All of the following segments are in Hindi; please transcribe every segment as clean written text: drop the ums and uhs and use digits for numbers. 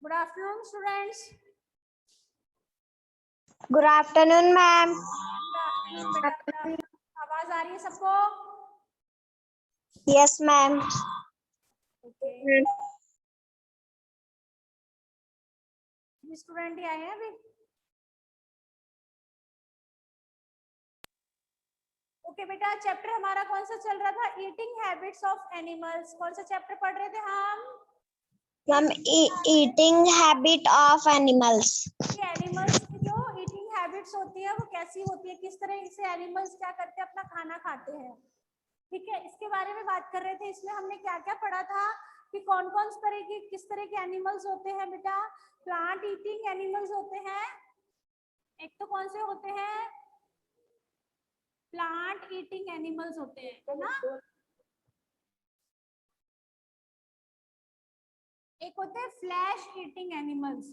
Good afternoon students. Good afternoon ma'am. Good afternoon बेटा, गुड आफ्टरनून। आवाज आ रही है सबको? Yes ma'am. ओके, स्टूडेंट ही आए हैं अभी। ओके बेटा, चैप्टर हमारा कौन सा चल रहा था? Eating habits of animals. कौन सा चैप्टर पढ़ रहे थे हम? Ma'am eating habit of animals. Animals की जो ईटिंग हैबिट्स होती है वो कैसी होती है, किस तरह से एनिमल्स क्या करते हैं, अपना खाना खाते हैं। ठीक है, इसके बारे में बात कर रहे थे। इसमें हमने क्या क्या पढ़ा था कि कौन कौन तरह की किस तरह के एनिमल्स होते हैं बेटा। प्लांट ईटिंग एनिमल्स होते हैं। एक तो कौन से होते हैं? प्लांट ईटिंग एनिमल्स होते हैं, है ना। एक होते हैं फ्लैश ईटिंग एनिमल्स।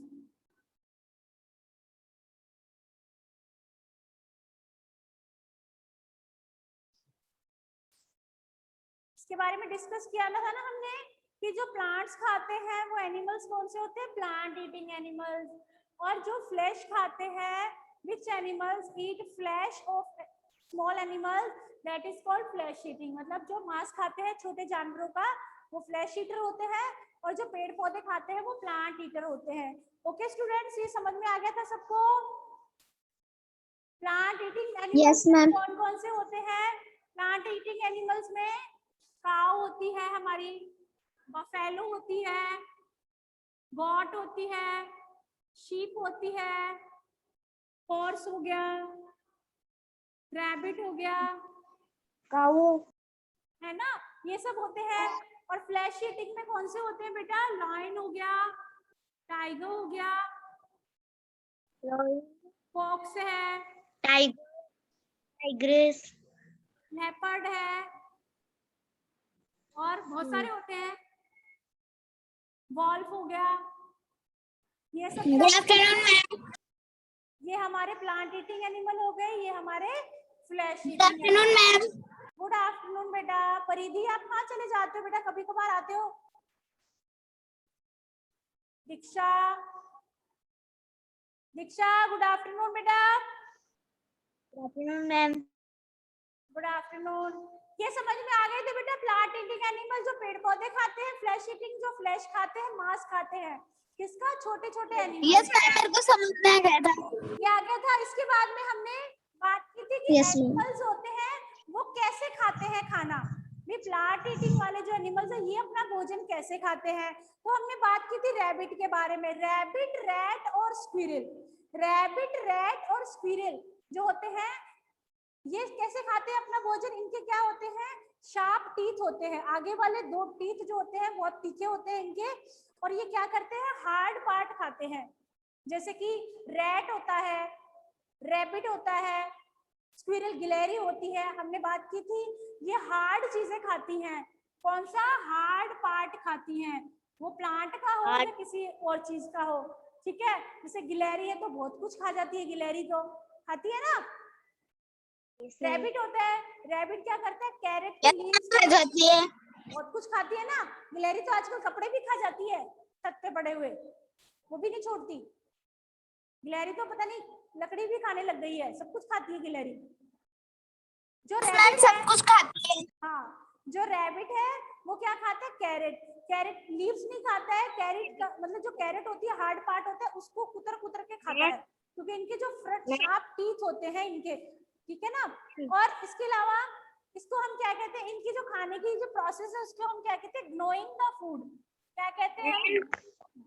इसके बारे में डिस्कस किया था ना हमने कि जो प्लांट्स खाते हैं वो एनिमल्स कौन से होते हैं? Plant eating animals. और जो फ्लैश खाते हैं, which animals eat flash of small animals, that is called flesh eating. मतलब जो मांस खाते हैं छोटे जानवरों का वो फ्लैश ईटर होते हैं, और जो पेड़ पौधे खाते हैं वो प्लांट ईटर होते हैं। ओके स्टूडेंट्स, ये समझ में आ गया था सबको? प्लांट ईटिंग एनिमल्स कौन कौन से होते हैं? प्लांट ईटिंग एनिमल्स में काऊ होती है हमारी, बफेलो होती है, गॉट होती है, शीप होती है, हॉर्स हो गया, रैबिट हो गया, काऊ है ना, ये सब होते हैं। और फ्लैश ईटिंग में कौन से होते हैं बेटा? लायन हो गया, टाइगर हो गया, फॉक्स है, टाइग्रेस, लेपर्ड है, और बहुत सारे होते हैं, वॉल्फ हो गया। ये सब ये हमारे प्लांट ईटिंग एनिमल हो गए, ये हमारे flesh eating animal. Ma'am. Good afternoon बेटा। परिधि, आप कहाँ चले जाते हो बेटा? कभी कभार आते हो। दीक्षा, दीक्षा गुड आफ्टरनून बेटा। Good afternoon ma'am. Good afternoon. ये समझ में आ गए थे बेटा? प्लांट ईटिंग एनिमल जो पेड़ पौधे खाते हैं, फ्लैश ईटिंग जो फ्लैश खाते हैं, मांस खाते हैं। किसका? छोटे छोटे एनिमल। यस मैम, मेरे को समझ में आ गया था। ये आ गया था। इसके बाद में हमने बात की थी कि यस मैम। एनिमल्स होते हैं वो कैसे खाते हैं खाना। भी प्लांट ईटिंग वाले जो एनिमल्स है ये अपना भोजन कैसे खाते हैं। तो हमने बात की थी रैबिट के बारे में। रैबिट, रैट और स्क्विरल। रैबिट, रैट और स्क्विरल जो होते हैं ये कैसे खाते हैं अपना भोजन? इनके क्या होते हैं? शार्प टीथ होते हैं। आगे वाले दो टीथ जो होते हैं बहुत तीखे होते हैं इनके। और ये क्या करते हैं? हार्ड पार्ट खाते हैं। जैसे कि रैट होता है, रैबिट होता है, स्क्विरल गिलहरी होती है। हमने बात की थी ये हार्ड चीजें खाती हैं। कौन सा? हार्ड पार्ट खाती हैं। वो प्लांट का हो या किसी और चीज का हो। ठीक है, जैसे गिलहरी है तो बहुत कुछ खा जाती है, गिलहरी तो खाती है ना। रैबिट होता है, रैबिट क्या करता है? कैरेट की लीव्स खा जाती है। बहुत कुछ खाती है ना। गिलहरी तो आजकल कपड़े भी खा जाती है, छत पे पड़े हुए, वो भी नहीं छोड़ती। गिलहरी तो पता नहीं लकड़ी भी खाने लग गई है, सब कुछ खाती है गिलहरी। जो रैबिट सब है, कुछ खाती है। हाँ, जो रैबिट है वो क्या खाता है? कैरेट। कैरेट लीव्स नहीं खाता है। कैरेट का मतलब जो कैरेट होती है, हार्ड पार्ट होता है, उसको कुतर कुतर के खाता है, क्योंकि इनके जो फ्रंट शार्प टीथ होते हैं इनके। ठीक है ना। और इसके अलावा इसको हम क्या कहते हैं? इनकी जो खाने की जो प्रोसेस है उसको हम क्या कहते हैं? ग्नोइंग द फूड। क्या कहते हैं?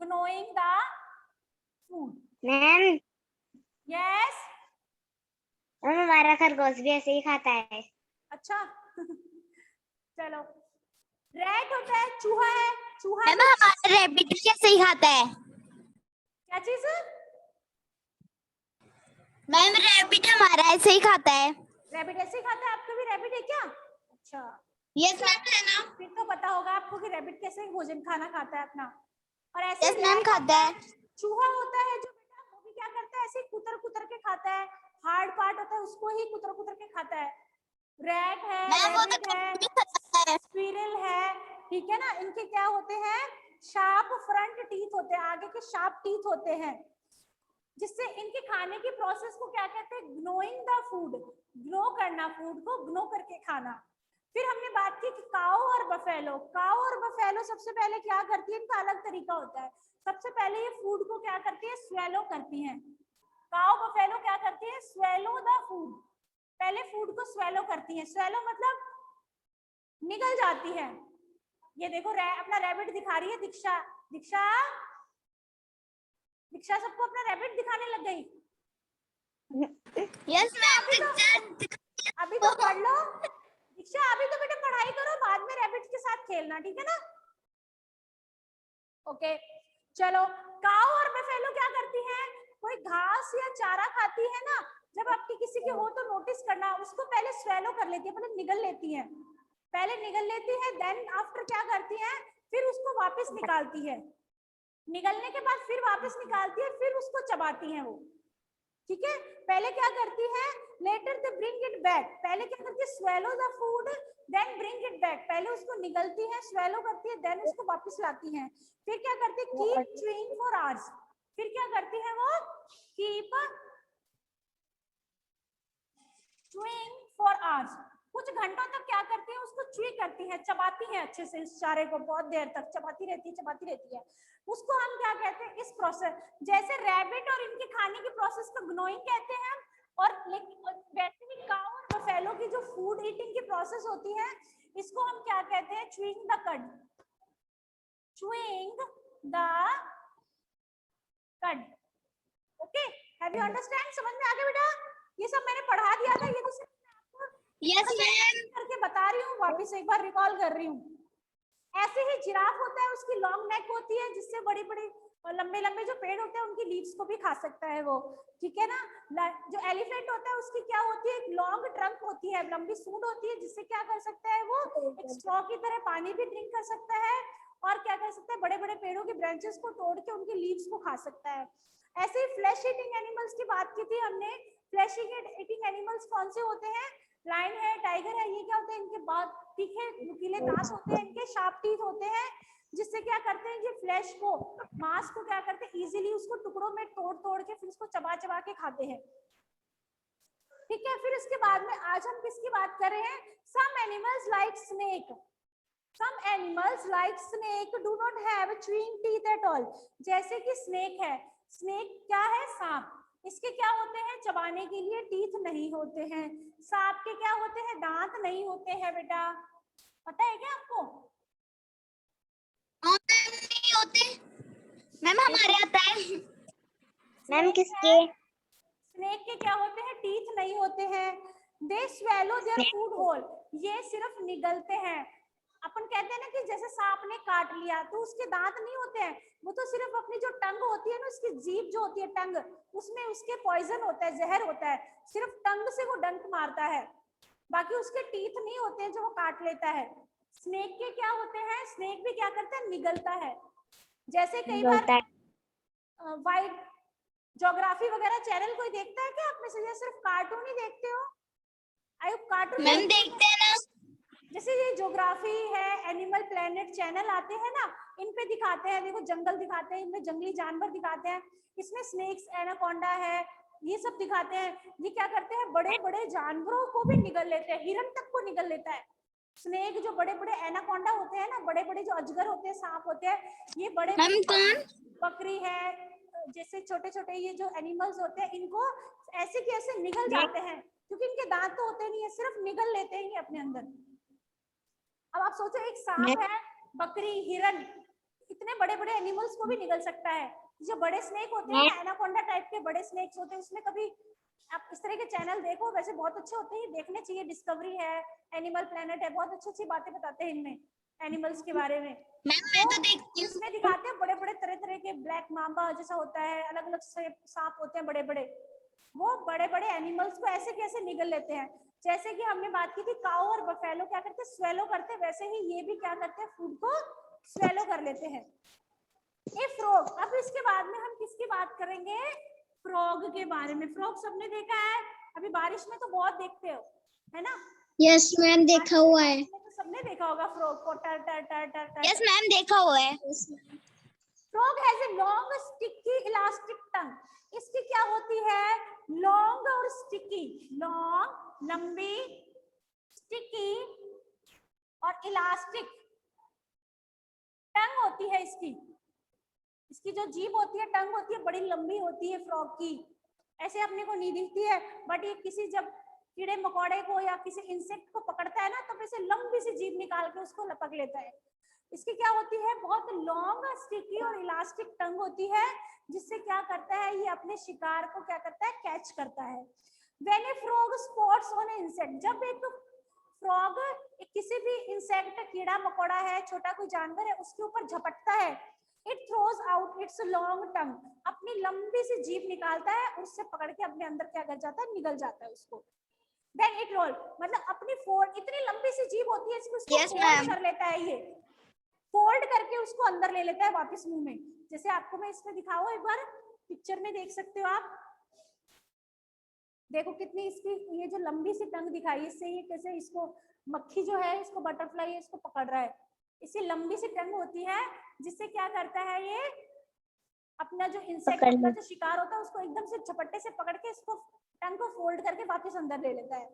ग्नोइंग द फूड। Ma'am, yes. हमारा खरगोश भी ऐसे ही खाता है। अच्छा चलो। रैट होता है, चूहा है। चूहा मैम, हमारा रैबिट भी ऐसे ही खाता है। क्या चीज है? मैम, रैबिट हमारा ऐसे ही खाता है। रैबिट ऐसे ही खाता है? आपका भी रैबिट है क्या? अच्छा, यस मैम, है ना। फिर तो पता होगा आपको कि रैबिट कैसे भोजन खाना खाता है अपना। और ऐसे यस मैम, रैट खाता होता है। है, चूहा होता है जो बेटा वो भी क्या करता है? ऐसे कुतर कुतर के खाता है। हार्ड पार्ट होता है उसको ही कुतर कुतर के खाता है। रैट है, मैम, वो तो रैबिट है, कभी भी खाता है। स्क्विरल है। ठीक है ना। इनके क्या होते हैं? शार्प फ्रंट टीथ होते हैं, आगे के शार्प टीथ होते हैं, जिससे इनके खाने की प्रोसेस को क्या कहते हैं, ग्नोइंग द फूड, ग्नो करना, फूड को ग्नो करके खाना। फिर हमने बात की कि काऊ और बफेलो, काऊ और बफेलो सबसे पहले क्या करती है, इनका अलग तरीका होता है। सबसे पहले ये फूड को क्या करती है, स्वेलो करती हैं। काऊ बफेलो क्या करती है, स्वेलो द फूड, पहले फूड को स्वेलो करती है। स्वेलो मतलब निगल जाती है। ये देखो अपना रैबिट दिखा रही है दीक्षा, दीक्षा दीक्षा सबको अपना रैबिट दिखाने लग गई। यस मैम, अभी तो पढ़ लो दीक्षा, अभी तो बेटा पढ़ाई करो, बाद में रैबिट के साथ खेलना, ठीक है ना। ओके चलो, काऊ और बफेलो क्या करती है, कोई घास या चारा खाती है ना, जब आपकी किसी की हो तो नोटिस करना, उसको पहले स्वेलो कर लेती है, मतलब निगल लेती है, पहले निगल लेती है, देन आफ्टर क्या करती है, फिर उसको वापस निकालती है, निगलने के बाद फिर वापस निकालती है, फिर उसको चबाती है वो, ठीक है। पहले क्या करती है, later they bring it back, पहले क्या करती है, swallow the food then bring it back, पहले उसको निगलती है, स्वेलो करती है, देन उसको वापस लाती है। फिर क्या करती है, कीप च्यूइंग फॉर आवर्स, फिर क्या करती है वो, कीप च्यूइंग फॉर आवर्स, कुछ घंटों तक क्या करती है, उसको च्यूई करती है, चबाती है अच्छे से, इस चारे को बहुत देर तक चबाती रहती है। उसको हम क्या कहते हैं, इस प्रोसेस, जैसे रैबिट और इनके खाने की प्रोसेस को ग्नोइंग कहते हैं, और वैसे ही काऊ और बफेलो की जो फूड ईटिंग की प्रोसेस होती है, इसको हम क्या कहते हैं, च्यूइंग द कड, च्यूइंग द कड। ओके, हैव यू अंडरस्टैंड, समझ में आ गया बेटा, ये सब मैंने पढ़ा दिया था, ये तो सिर्फ यस मैम, करके बता रही हूँ, वापस एक बार रिकॉल कर रही हूँ। ऐसे ही जिराफ होता है, उसकी लॉन्ग नेक होती है, जिससे बड़ी बड़ी और लंबे लंबे जो पेड़ होते हैं उनकी लीव्स को भी खा सकता है वो, ठीक है ना। जो एलिफेंट होता है उसकी क्या होती है, एक लॉन्ग ट्रंक होती है, लंबी सूंड होती है, जिससे क्या कर सकता है वो, एक स्ट्रॉ की तरह पानी भी ड्रिंक कर सकता है, और क्या कर सकता है, बड़े बड़े पेड़ों की ब्रांचेस को तोड़ के उनकी लीव्स को खा सकता है। ऐसे ही फ्लैश ईटिंग एनिमल्स की बात की थी हमने। फ्लैश ईटिंग एनिमल्स कौन से होते हैं, लायन है, टाइगर है, ये क्या होते हैं, इनके बहुत तीखे नुकीले दांत होते हैं, इनके शार्प टीथ होते हैं, जिससे क्या करते हैं, ये फ्लैश को, मांस को क्या करते हैं, इजीली उसको टुकड़ों में तोड़ तोड़ के फिर उसको चबा चबा के खाते हैं, ठीक है। फिर इसके बाद में आज हम किसकी बात कर रहे हैं, some animals like snake, some animals like snake do not have chewing teeth at all, जैसे कि स्नेक है, स्नेक क्या है, सांप, इसके क्या होते हैं, चबाने के लिए टीथ नहीं होते हैं। सांप के क्या होते हैं, दांत नहीं होते हैं बेटा, पता है क्या आपको, नहीं होते मैम, हमारे आता है मैम, स्नेक किसके, स्नेक के क्या होते हैं, टीथ नहीं होते हैं। They swallow their food whole, ये सिर्फ निगलते हैं। अपन कहते हैं ना कि जैसे सांप ने काट लिया तो उसके दांत नहीं होते हैं, वो तो सिर्फ अपनी जो टंग होती है ना, उसकी जीभ जो होती है टंग, उसमें उसके पॉइजन होता है, जहर होता है, सिर्फ टंग से वो डंक मारता है, बाकी उसके टीथ नहीं होते हैं जो वो काट लेता है। स्नेक के क्या होते हैं, स्नेक भी क्या करता है, निगलता है। जैसे कई बार वाइट ज्योग्राफी वगैरह चैनल कोई देखता है क्या आप में से, या सिर्फ कार्टून ही देखते हो, आई कार्टून मैम देखते हैं ना, जैसे ये ज्योग्राफी है, एनिमल प्लेनेट चैनल आते हैं ना, इन पे दिखाते हैं, देखो जंगल दिखाते हैं, इनमें जंगली जानवर दिखाते हैं, इसमें स्नेक्स, एनाकोंडा है, ये सब दिखाते हैं। ये क्या करते हैं, बड़े बड़े जानवरों को भी निगल लेते हैं, हिरन तक को निगल लेता है स्नेक। जो बड़े बड़े एनाकोंडा होते हैं ना, बड़े बड़े जो अजगर होते हैं, सांप होते हैं, ये बड़े बकरी है, जैसे छोटे छोटे ये जो एनिमल्स होते हैं, इनको ऐसे के ऐसे निगल जाते हैं, क्योंकि इनके दांत तो होते नहीं है, सिर्फ निगल लेते हैं अपने अंदर। अब आप सोचो, एक सांप है, बकरी, हिरन, इतने बड़े बड़े एनिमल्स को भी निगल सकता है। जो बड़े स्नेक होते हैं ना, एनाकोंडा टाइप के बड़े स्नेक्स होते हैं, उसमें कभी आप इस तरह के चैनल देखो, वैसे बहुत अच्छे होते हैं, देखने चाहिए। डिस्कवरी है, एनिमल प्लेनेट है, बहुत अच्छी अच्छी बातें बताते हैं इनमें एनिमल्स के बारे में। तो इसमें दिखाते हैं बड़े बड़े तरह तरह के, ब्लैक मांबा जैसा होता है, अलग अलग सांप होते हैं बड़े बड़े, वो बड़े बड़े एनिमल्स को ऐसे कैसे निगल लेते हैं। जैसे कि हमने बात की थी, काऊ और बफेलो क्या करते हैं, स्वेलो करते हैं, वैसे ही ये भी क्या करते हैं, फूड को स्वेलो कर लेते हैं। ये फ्रॉग। अब इसके बाद में हम किसकी बात करेंगे, फ्रॉग के बारे में। फ्रॉग सबने देखा है, अभी बारिश में तो बहुत देखते हो, है ना। यस मैम, देखा हुआ है, तो सबने देखा होगा फ्रॉग को, टर टर टर टर टर। यस मैम, देखा हुआ है। Frog has a long sticky elastic tongue. इसकी क्या होती है? लॉन्ग और स्टिकी, लॉन्ग लंबी, स्टिकी और इलास्टिक टंग होती है इसकी। इसकी जो जीभ होती है, टंग होती है, बड़ी लंबी होती है फ्रॉग की। ऐसे अपने को नहीं दिखती है, बट ये किसी जब कीड़े मकोड़े को या किसी इंसेक्ट को पकड़ता है ना, तो ऐसे लंबी सी जीभ निकाल के उसको लपक लेता है। इसकी क्या होती है? बहुत लॉन्ग, स्टिकी और इलास्टिक टंग होती है, जिससे क्या करता है, ये अपने शिकार को क्या करता है? कैच करता है। When a frog spots on an insect, जब एक फ्रॉग किसी भी इंसेक्ट, कीड़ा मकोड़ा है, छोटा कोई जानवर है, उसके ऊपर झपटता है, it throws out its long tongue, अपनी लंबी सी जीभ निकालता है, उससे पकड़ के अपने अंदर क्या कर जाता है? निगल जाता है उसको। देन इट रोल, मतलब अपनी फोल्ड, इतनी लंबी सी जीभ होती है इसको, फोल्ड कर लेता है, ये फोल्ड करके उसको अंदर ले लेता है वापस मुंह में। जैसे आपको मैं इसमें दिखाऊं, एक बार पिक्चर में देख सकते हो आप, देखो कितनी इसकी ये जो लंबी सी टंग दिखाई, इससे ये कैसे इसको मक्खी जो है, इसको बटरफ्लाई इसको पकड़ रहा है। इससे लंबी सी टंग होती है, जिससे क्या करता है, ये अपना जो इंसेक्ट, अपना जो शिकार होता है, उसको एकदम से झपट्टे से पकड़ के इसको टंग को फोल्ड करके वापस अंदर ले लेता है।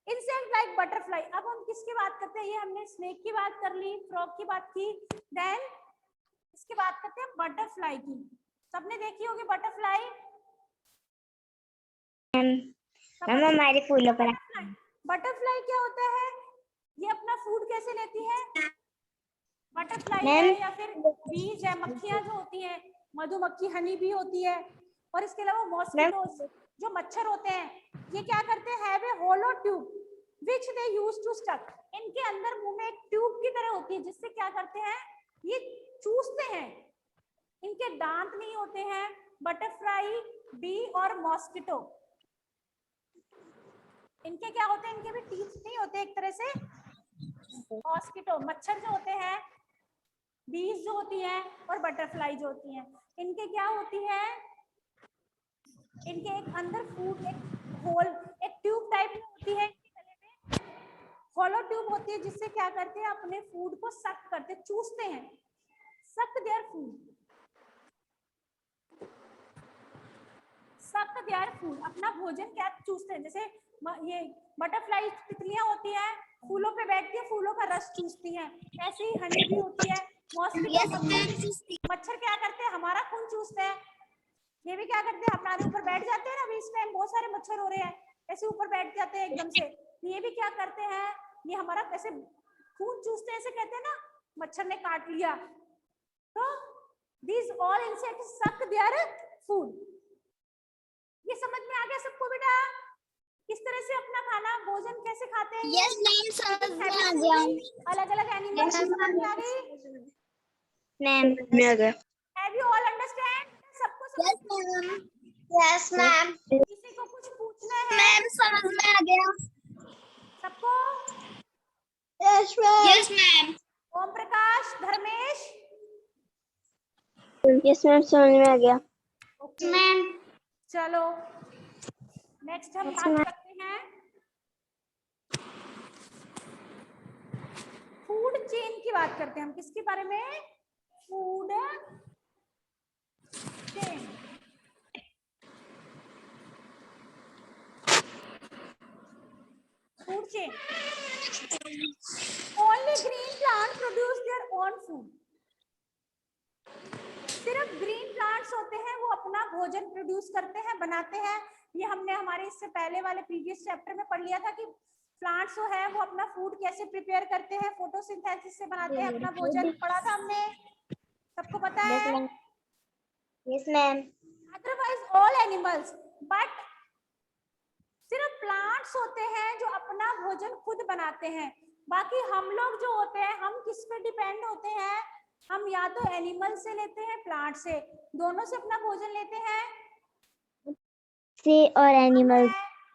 Insect like butterfly. अब हम किसकी बात करते हैं? ये हमने स्नेक की बात कर ली, फ्रॉग की बात की, देन इसकी बात करते हैं बटरफ्लाई की। सबने देखी होगी बटरफ्लाई। मैम हमारे फूलों पर बटरफ्लाई क्या होता है? ये अपना फूड कैसे लेती है? बटरफ्लाई है या फिर बीज है, मक्खियां जो होती हैं, मधुमक्खी, हनी भी होती है, और इसके अलावा मॉस्किटोज जो मच्छर होते हैं, ये क्या करते हैं? Have a hollow tube which they use to stuck. इनके अंदर मुंह में एक ट्यूब की तरह होती है, जिससे क्या करते हैं? ये चूसते हैं। इनके दांत नहीं होते हैं। बटरफ्लाई, बी और मॉस्किटो, इनके क्या होते हैं? इनके भी टीथ नहीं होते एक तरह से। मॉस्किटो, मच्छर जो होते हैं, बीज जो होती है, और बटरफ्लाई जो होती है, इनके क्या होती है? इनके एक अंदर फूड, एक होल, एक ट्यूब टाइप में होती है, इनके गले में होलो ट्यूब होती है, जिससे क्या करते हैं? अपने फूड को सक करते, चूसते हैं, सक देयर फूड, सक देयर फूड, अपना भोजन क्या चूसते हैं। जैसे ये बटरफ्लाई, तितलियां होती हैं, फूलों पे बैठती है, फूलों का रस चूसती हैं, ऐसे ही हनी भी होती है। मॉस्किटो, मच्छर क्या करते हैं? हमारा खून चूसते हैं। ये भी क्या करते हैं? हमारे ऊपर बैठ जाते हैं ना, अभी इस टाइम बहुत सारे मच्छर हो रहे हैं, ऐसे ऊपर बैठ जाते हैं एकदम से। ये भी क्या करते हैं? ये हमारा कैसे खून चूसते हैं, ऐसे कहते हैं ना, मच्छर ने काट लिया। तो these all insects suck their food। ये समझ में आ गया सबको बेटा? किस तरह से अपना खाना, भोजन कैसे खाते हैं? यस मैम, समझ में आ गया। अलग अलग एनिमल्स समझ में आ गई? मैम में आ गया। Have you all understand? सबको समझ यस मैम, यस मैम, किसी को कुछ पूछना है? मैम समझ में आ गया। सबको? Yes ma'am, yes ma'am, Om Prakash, Dharmesh? Yes ma'am, समझ में आ गया। ओके मैम चलो नेक्स्ट हम बात करते हैं फूड चेन की। बात करते हैं हम किसके बारे में? Food chain. Food chain, only green plant produce their own food. सिर्फ ग्रीन प्लांट्स होते हैं, वो अपना भोजन प्रोड्यूस करते हैं, बनाते हैं। ये हमने हमारे इससे पहले वाले प्रीवियस चैप्टर में पढ़ लिया था कि प्लांट्स जो है वो अपना फूड कैसे प्रिपेयर करते हैं, फोटोसिंथेसिस से बनाते हैं अपना भोजन, पढ़ा था हमने, सबको पता है? Yes ma'am, otherwise all animals, but सिर्फ प्लांट्स होते हैं जो अपना भोजन खुद बनाते हैं। बाकी हम लोग जो होते हैं, हम किस पे डिपेंड होते हैं? हम या तो एनिमल से लेते हैं, प्लांट से, दोनों से अपना भोजन लेते हैं, से और एनिमल,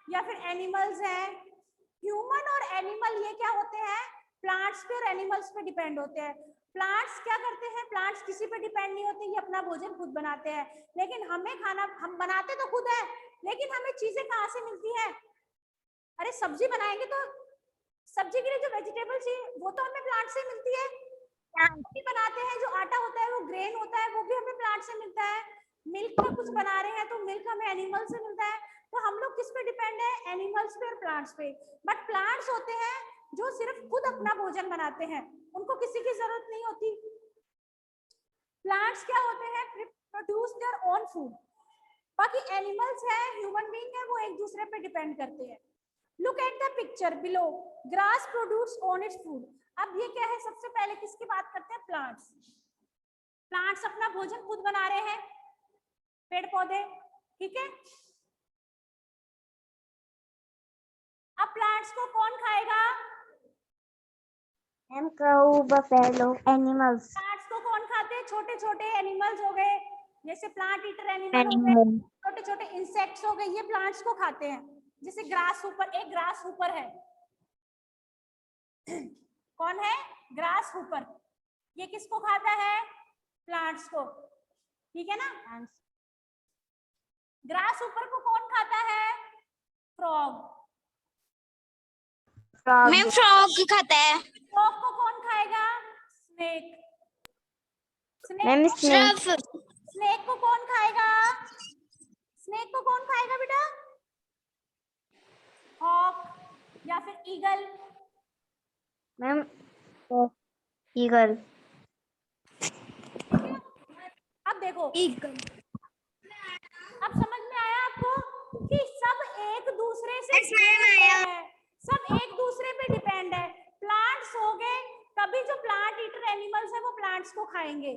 या फिर एनिमल्स हैं। ह्यूमन और एनिमल ये क्या होते हैं? प्लांट्स पे और एनिमल्स पे डिपेंड होते हैं। प्लांट्स क्या करते हैं? प्लांट्स किसी पे डिपेंड नहीं होते, ये अपना भोजन खुद बनाते हैं। लेकिन हमें खाना, हम बनाते तो खुद है, लेकिन हमें चीजें कहाँ से मिलती है? अरे सब्जी बनाएंगे तो सब्जी के लिए जो वेजिटेबल चाहिए वो तो हमें प्लांट से मिलती है। रोटी बनाते हैं, जो आटा होता है वो ग्रेन होता है, वो भी हमें प्लांट से मिलता है, मिल्क का कुछ बना रहे हैं तो मिल्क हमें एनिमल से मिलता है। तो हम लोग किस पे डिपेंड है, एनिमल्स पे और प्लांट्स पे। बट प्लांट्स होते हैं जो सिर्फ खुद अपना भोजन बनाते हैं, उनको किसी की जरूरत नहीं होती। प्लांट्स क्या होते हैं, प्रोड्यूस देयर ओन फूड। बाकी एनिमल्स है, ह्यूमन बीइंग है, वो एक दूसरे पे डिपेंड करते हैं। Look at the picture below, grass produce own its food. अब ये क्या है, सबसे पहले किसकी बात करते हैं, प्लांट्स। प्लांट्स अपना भोजन खुद बना रहे हैं, पेड़ पौधे, ठीक है। अब प्लांट्स को कौन खाएगा, मैम काऊ, बफेलो, एनिमल्स। प्लांट्स को कौन खाते हैं, छोटे छोटे एनिमल्स हो गए, जैसे प्लांट ईटर एनिमल हो गए, छोटे छोटे इंसेक्ट्स हो गए, ये प्लांट्स को खाते हैं। जैसे ग्रास ऊपर, एक ग्रास ऊपर है, कौन है, ग्रास ऊपर, ये किसको खाता है, प्लांट्स को, ठीक है ना। ग्रास ऊपर को कौन खाता है, फ्रॉग। मैम फ्रॉग खाता है। फ्रॉग को कौन खाएगा, snake. Ma'am snake, snake. Snake को कौन खाएगा, स्नेक को कौन खाएगा बेटा, हॉक या फिर ईगल। Ma'am eagle. अब देखो, ईगल। अब समझ में आया आपको कि सब एक दूसरे से Yes, ma'am, आया। है, सब एक दूसरे पे डिपेंड है। प्लांट्स हो गए, तभी जो प्लांट ईटर एनिमल्स है वो प्लांट्स को खाएंगे,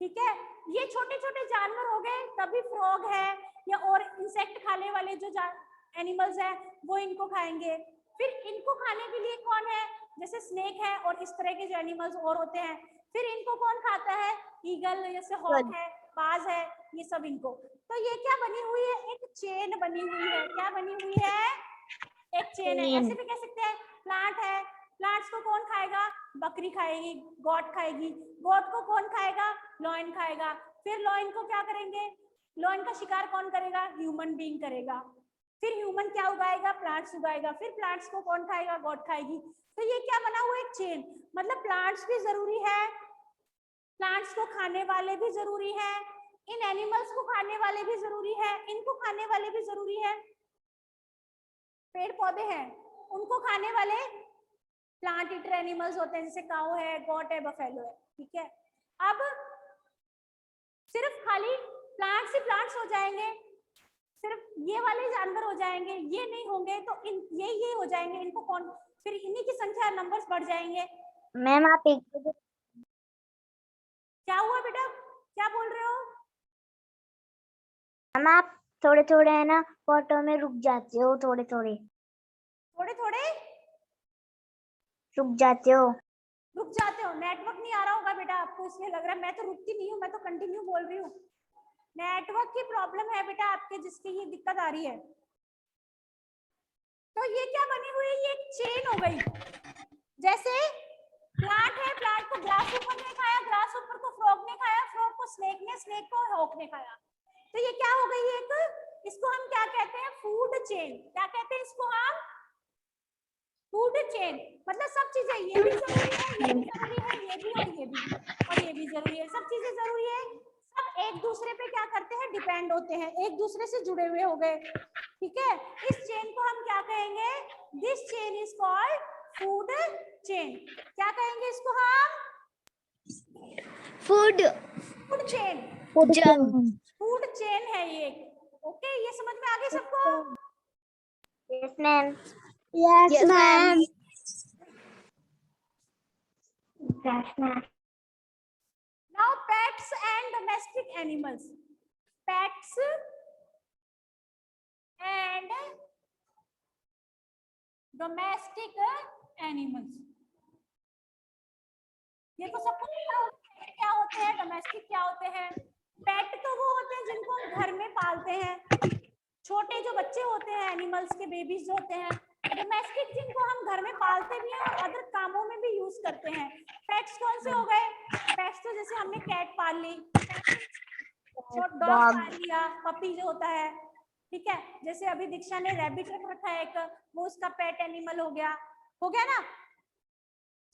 ठीक है। ये छोटे छोटे जानवर हो गए, तभी फ्रॉग है या और इंसेक्ट खाने वाले जो एनिमल्स है वो इनको खाएंगे। फिर इनको खाने के लिए कौन है, जैसे स्नेक है और इस तरह के जो एनिमल्स और होते हैं। फिर इनको कौन खाता है, ईगल, जैसे हॉक है, बाज है, ये सब इनको। तो ये क्या बनी हुई है, एक चेन बनी हुई है। क्या बनी हुई है, एक चेन है। ऐसे भी कह सकते हैं, प्लांट है, प्लांट्स को कौन खाएगा, बकरी खाएगी, गोट खाएगी, गोट को कौन खाएगा, लॉयन खाएगा। फिर लॉयन को क्या करेंगे, लॉयन का शिकार कौन करेगा, ह्यूमन बीइंग करेगा। फिर ह्यूमन क्या उगाएगा, प्लांट्स उगाएगा। फिर प्लांट्स को कौन खाएगा, गोट खाएगी। तो ये क्या बना हुआ, एक चेन। मतलब प्लांट्स भी जरूरी है, प्लांट्स को खाने वाले भी जरूरी है, इन एनिमल्स को खाने वाले भी जरूरी है, इनको खाने वाले भी जरूरी है। पेड़ पौधे हैं, उनको खाने वाले प्लांट ईटर एनिमल्स होते हैं, जैसे काऊ है, गॉट है, बफेलो है, ठीक है। अब सिर्फ खाली प्लांट्स ही प्लांट्स हो जाएंगे, सिर्फ ये वाले जानवर हो जाएंगे, ये नहीं होंगे तो ये हो जाएंगे। इनको कौन, फिर इन्हीं की संख्या, नंबर्स बढ़ जाएंगे। मैम आप एक, क्या हुआ बेटा, क्या बोल रहे हो। मैम आप थोड़े थोड़े है ना फोटो में रुक जाते हो, थोड़े थोड़े थोड़े थोड़े रुक जाते हो। रुक जाते हो, नेटवर्क नहीं आ रहा होगा बेटा आपको, इसलिए लग रहा है। मैं तो रुकती नहीं हूँ, मैं तो कंटिन्यू बोल रही हूँ। नेटवर्क की प्रॉब्लम है बेटा आपके, जिसकी ये दिक्कत आ रही है। तो ये क्या बनी हुई है, ये एक चेन हो गई। जैसे प्लांट है, प्लांट को ग्रास ऊपर ने खाया, ग्रास ऊपर को फ्रॉग ने खाया, फ्रॉग को स्नेक ने, स्नेक को हॉक ने खाया। तो ये क्या हो गई, एक, इसको हम क्या कहते हैं, फूड चेन। क्या कहते हैं इसको हम, फूड चेन। मतलब सब चीजें, ये भी जरूरी है, ये भी जरूरी है, ये भी और ये भी और ये भी जरूरी है, सब चीजें जरूरी है। सब एक दूसरे पे क्या करते हैं, डिपेंड होते हैं, एक दूसरे से जुड़े हुए हो गए, ठीक है। इस चेन को हम क्या कहेंगे, this chain is called food chain. क्या कहेंगे इसको हम, food food chain. Food chain है ये, ओके। ये समझ में आ गई सबको। Yes ma'am. Yes ma'am. Now pets and domestic animals. Pets and domestic animals. ये तो सबको पता होगा, पेट क्या होते हैं, डोमेस्टिक क्या होते हैं। पेट तो वो होते हैं जिनको हम घर में पालते हैं, छोटे जो बच्चे होते हैं, एनिमल्स के बेबीज जो होते हैं। डोमेस्टिक जिनको हम घर में पालते भी हैं और अदर कामों में भी यूज करते हैं। पेट्स कौन से हो गए, पेट्स तो जैसे हमने कैट पाल ली, डॉग पाल लिया, पपी जो होता है, ठीक है। जैसे अभी दीक्षा ने रैबिट रख रखा है एक, वो उसका पेट एनिमल हो गया ना,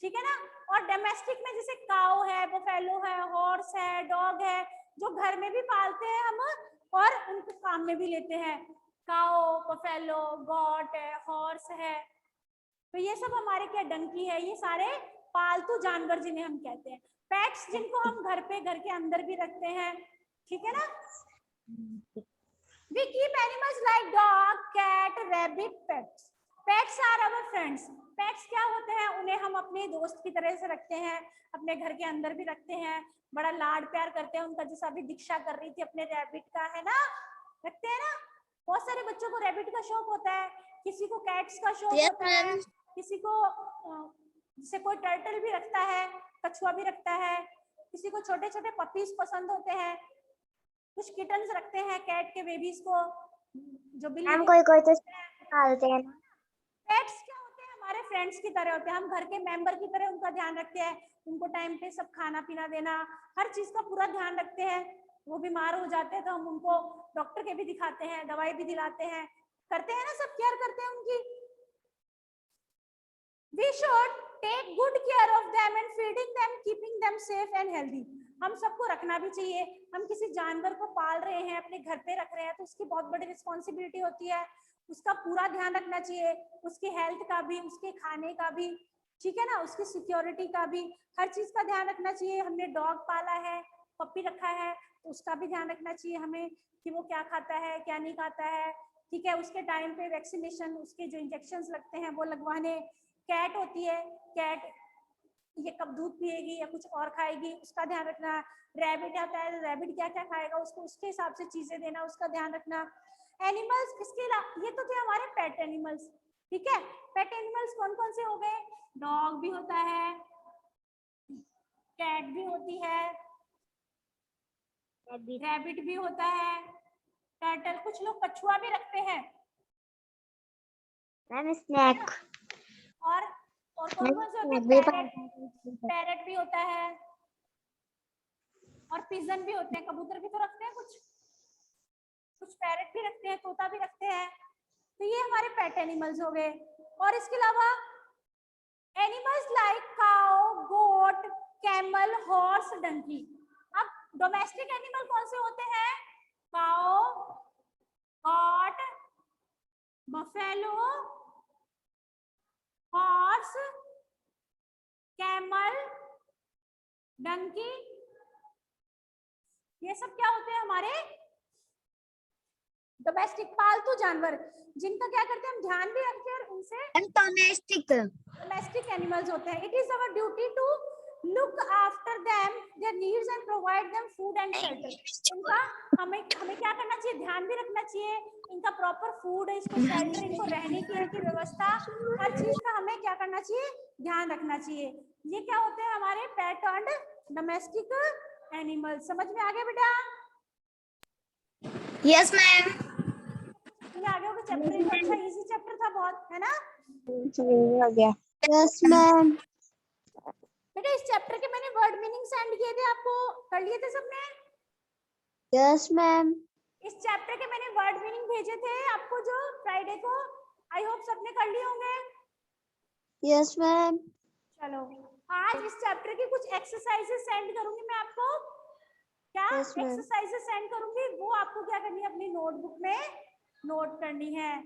ठीक है ना। और डोमेस्टिक में जैसे काऊ है, बफेलो है, हॉर्स है, डॉग है, जो घर में भी पालते हैं हम और उनको काम में भी लेते हैं। काओ, बफेलो, गॉट है, हॉर्स है, तो ये सब हमारे क्या डंकी है, ये सारे पालतू जानवर जिन्हें हम कहते हैं। पेट्स जिनको हम घर पे घर के अंदर भी रखते हैं, ठीक है ना। We keep animals like dog, cat, rabbit, pets. Pets are our friends. Pets क्या होते हैं, उन्हें हम अपने दोस्त की तरह से रखते हैं, अपने घर के अंदर भी रखते हैं, बड़ा लाड प्यार करते हैं उनका, जैसा अभी दीक्षा कर रही थी अपने रैबिट का, है ना, रखते हैं ना। बहुत सारे बच्चों को रैबिट का शौक होता है, किसी को कैट्स का शौक होता है, किसी को जैसे कोई टर्टल भी रखता है, कछुआ भी रखता है, किसी को छोटे छोटे पपीज पसंद होते हैं, कुछ किटन्स रखते हैं, कैट के बेबीज को, जो बिल्ली हम कोई कोई तो पालते हैं ना। पेट्स क्या होते हैं, हमारे फ्रेंड्स की तरह होते हैं, हम घर के मेंबर की तरह उनका ध्यान रखते हैं, उनको टाइम पे सब खाना पीना देना, हर चीज का पूरा ध्यान रखते हैं। वो बीमार हो जाते हैं तो हम उनको डॉक्टर के भी दिखाते हैं, दवाई भी दिलाते हैं, करते हैं ना, सब केयर करते हैं उनकी। We should take good care of them and feeding them, keeping them safe and healthy. हम सबको रखना भी चाहिए। हम किसी जानवर को पाल रहे हैं, अपने घर पे रख रहे हैं, तो उसकी बहुत बड़ी रिस्पॉन्सिबिलिटी होती है, उसका पूरा ध्यान रखना चाहिए, उसकी हेल्थ का भी, उसके खाने का भी, ठीक है ना, उसकी सिक्योरिटी का भी, हर चीज का ध्यान रखना चाहिए। हमने डॉग पाला है, पप्पी रखा है, तो उसका भी ध्यान रखना चाहिए हमें कि वो क्या खाता है, क्या नहीं खाता है, ठीक है। उसके टाइम पे वैक्सीनेशन, उसके जो इंजेक्शंस लगते हैं वो लगवाने। कैट होती है, कैट ये कब दूध पिएगी या कुछ और खाएगी, उसका ध्यान रखना। रैबिट आता है, रैबिट क्या क्या खाएगा, उसको उसके हिसाब से चीजें देना, उसका ध्यान रखना। एनिमल्स, इसके अलावा ये तो थे हमारे पेट एनिमल्स, ठीक है। पेट एनिमल्स कौन कौन से हो गए, डॉग भी होता है, कैट भी होती है, रैबिट भी होता है, टर्टल, कुछ लोग कछुआ भी रखते हैं, मैम स्नैक और कौन कौन से होते हैं, पैरेट भी होता है, और पिजन भी होते हैं, कबूतर भी तो रखते हैं, कुछ पैरेट भी रखते हैं, तोता भी रखते हैं। तो ये हमारे पेट एनिमल्स हो गए। और इसके अलावा animals like cow, goat, camel, horse, donkey. अब डोमेस्टिक एनिमल कौन से होते हैं, cow, goat, buffalo, horse, camel, donkey, ये सब क्या होते हैं हमारे डोमेस्टिक पालतू जानवर, जिनका क्या करते हैं हम ध्यान भी रखते हैं, और उनसे डोमेस्टिक एनिमल्स होते हैं। It is our duty to look after them, their needs and provide them food and shelter. इनका हमें क्या करना चाहिए, ध्यान भी रखना चाहिए, इनका प्रॉपर फूड, इसको शेल्टर, इनको रहने की इनकी व्यवस्था, हर चीज का हमें क्या करना चाहिए, ध्यान रखना चाहिए। ये क्या होते हैं हमारे पेट एंड डोमेस्टिक एनिमल। समझ में आ गया बेटा? Yes ma'am. ये आगे होगा चैप्टर, अच्छा इजी चैप्टर था बहुत, है ना। हो गया। Yes ma'am. बेटा इस चैप्टर के मैंने वर्ड मीनिंग सेंड किए थे आपको, कर लिए थे सबने? Yes ma'am. इस चैप्टर के मैंने वर्ड मीनिंग भेजे थे आपको जो फ्राइडे को, आई होप सबने कर लिए होंगे। Yes ma'am. चलो आज इस चैप्टर की कुछ एक्सरसाइजेस सेंड करूंगी मैं आपको। क्या एक्सरसाइजेस सेंड करूंगी, वो आपको क्या करनी है, अपनी नोटबुक में नोट करनी है।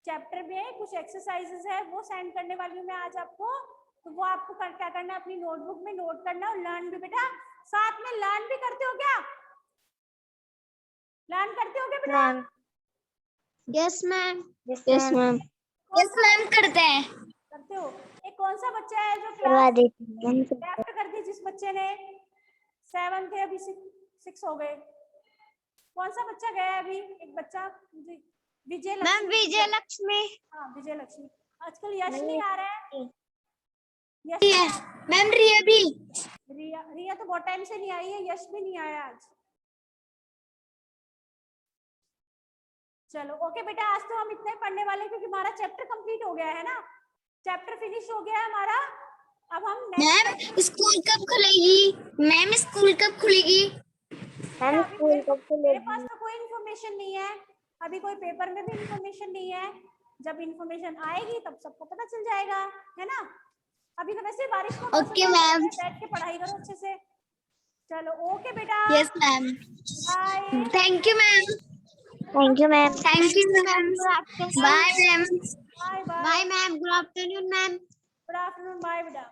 चैप्टर में कुछ एक्सरसाइजेस है वो सेंड करने वाली हूँ मैं आज आपको, तो वो आपको क्या करना है, अपनी नोटबुक में नोट करना और लर्न भी। बेटा साथ में लर्न भी करते हो क्या, लर्न करते हो क्या बेटा? Yes ma'am. Yes ma'am. Yes ma'am करते हैं। करते हो। एक कौन सा बच्चा है जो क्लास करवा लेफ्ट कर दी, जिस बच्चे ने 7 थे अभी 6 हो गए, कौन सा बच्चा गया है अभी? एक बच्चा विजय लक्ष्मी। मैम विजय लक्ष्मी। हाँ विजय लक्ष्मी। आजकल यश नहीं आ रहा है, यश मैम रिया भी। रिया तो बहुत टाइम से नहीं आई है, यश भी नहीं आया आज। चलो ओके बेटा, आज तो हम इतने पढ़ने वाले क्योंकि हमारा चैप्टर कंप्लीट हो गया है ना, चैप्टर फिनिश हो गया है हमारा। अब हम मैम स्कूल कब खुलेगी, मैम स्कूल कब खुलेगी? मेरे पास तो कोई इन्फॉर्मेशन नहीं है, अभी कोई पेपर में भी इन्फॉर्मेशन नहीं है, जब इन्फॉर्मेशन आएगी तब सबको पता चल जाएगा, है ना। अभी तो वैसे बारिश का मौसम है, बैठ के पढ़ाई करो अच्छे से। चलो ओके बेटा, yes ma'am, bye. Thank you ma'am, thank you ma'am. Thank you ma'am, bye ma'am, bye bye, bye ma'am, good afternoon ma'am. Good afternoon, bye बेटा।